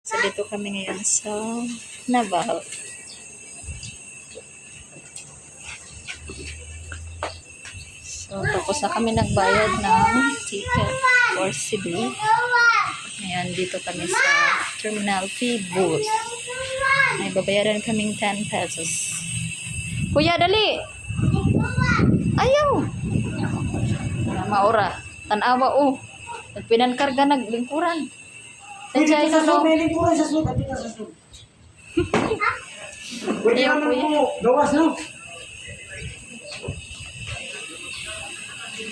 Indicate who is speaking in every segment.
Speaker 1: So, dito kami ngayon sa Naval. So, tapos na kami nagbayad ng ticket for Cebu. Ngayon, dito kami sa terminal fee booth. May babayaran kaming 10 pesos. Kuya, dali! Ayaw! Maura. Tanawa, oh. Nagpinankarga, naglingkuran. Nandiyan na, no?
Speaker 2: May lingkuran sa sud. Kapit na sa sud. Pwede
Speaker 1: Ayaw,
Speaker 2: naman
Speaker 1: kuya.
Speaker 2: po. Gawas, no?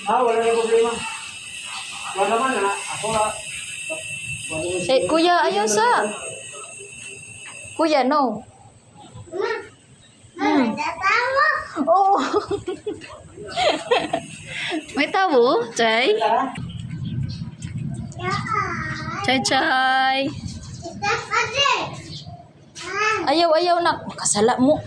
Speaker 2: Wala na problema. Wala naman, ha? Ako, ha?
Speaker 1: Kuya, ayaw sa. Kuya, no. Oh. May tabo, Chay? Chay. Ayaw na. Makasala mo.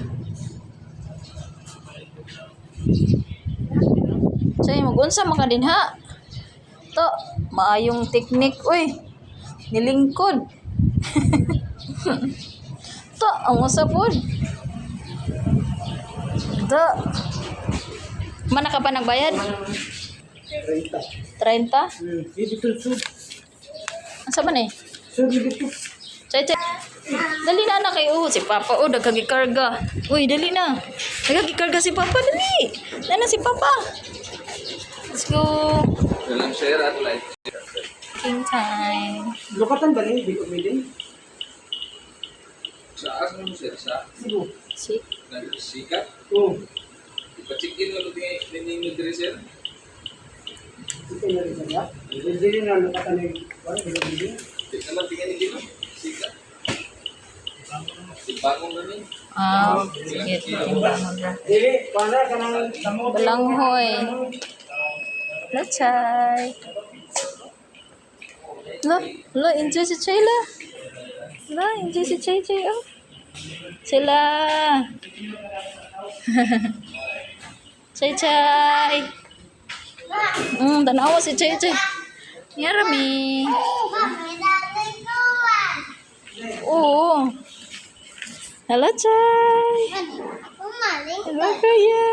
Speaker 1: Chay, mag-unsa man ka din, ha? To, maayong teknik, uy. Nilingkod. To, ang usapod. To. Mana ka pa nagbayad? 30. 30?
Speaker 2: Dito, sud.
Speaker 1: Asa man eh?
Speaker 2: Sud, dito.
Speaker 1: Chay. Dali na anak kayo. Si Papa, oh, nagkagikarga. Uy, dali na. Nagkagikarga si Papa, dali. Nana si Papa. Let's go.
Speaker 3: Dalam share at live.
Speaker 1: King time.
Speaker 2: Lukatan ba ni? Di ko bilin.
Speaker 3: Saan mo share sa?
Speaker 2: Sigo.
Speaker 1: Si.
Speaker 3: Sikat?
Speaker 2: Oo.
Speaker 3: Ipachikin mo din yung dresser?
Speaker 2: Ito na rin siya. Hindi na lukatan ni. Wala, di ko bilin.
Speaker 3: Tingnan lang tingnan ni Dino. Sikat. Sipakong na rin.
Speaker 1: Sige, timbang mo dyan.
Speaker 2: Dili, para ka nang tamo.
Speaker 1: Balanghoy. Lachay. Lo, enjoy si Chayla. Lo, enjoy si Chay, oh. Sila. Chay. Tanawa si Chay. Yarami. Oo. Hello, Chay. Hello, Kuya.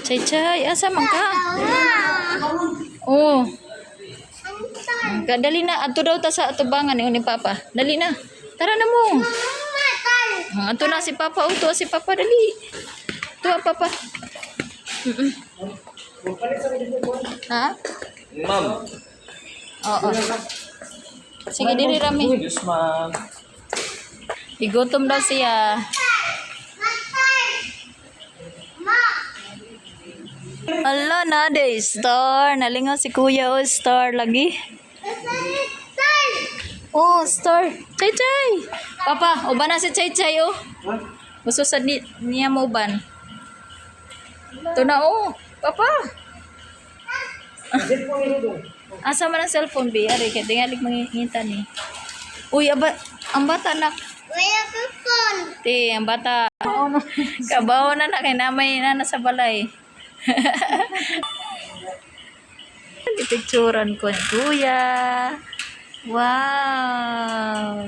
Speaker 1: Chay, asa man ka? Oh. Dali na, ato daw ta sa atubangan ni Papa. Dali na. Tara na mo. Ato na si Papa, uto si Papa, dali. Tuwa Papa. Ha?
Speaker 3: Ma'am.
Speaker 1: Oo. Sige, diri rami.
Speaker 3: Yes, ma'am.
Speaker 1: Igutom daw siya. Hala na, de star. Nalingaw si Kuya, oh, star lagi. Oh, star. Chay. Papa, uban na si Chay, oh. Gusto sa niya mo uban. Ito na, oh. Papa. Asa man ang cellphone, be? Ari, kaya tingalig mangingitan eh. Uy, ang bata na. Te, ang bata. Kabaw na kay namay na nasa balay. Picturean ko ni Kuya. Wow.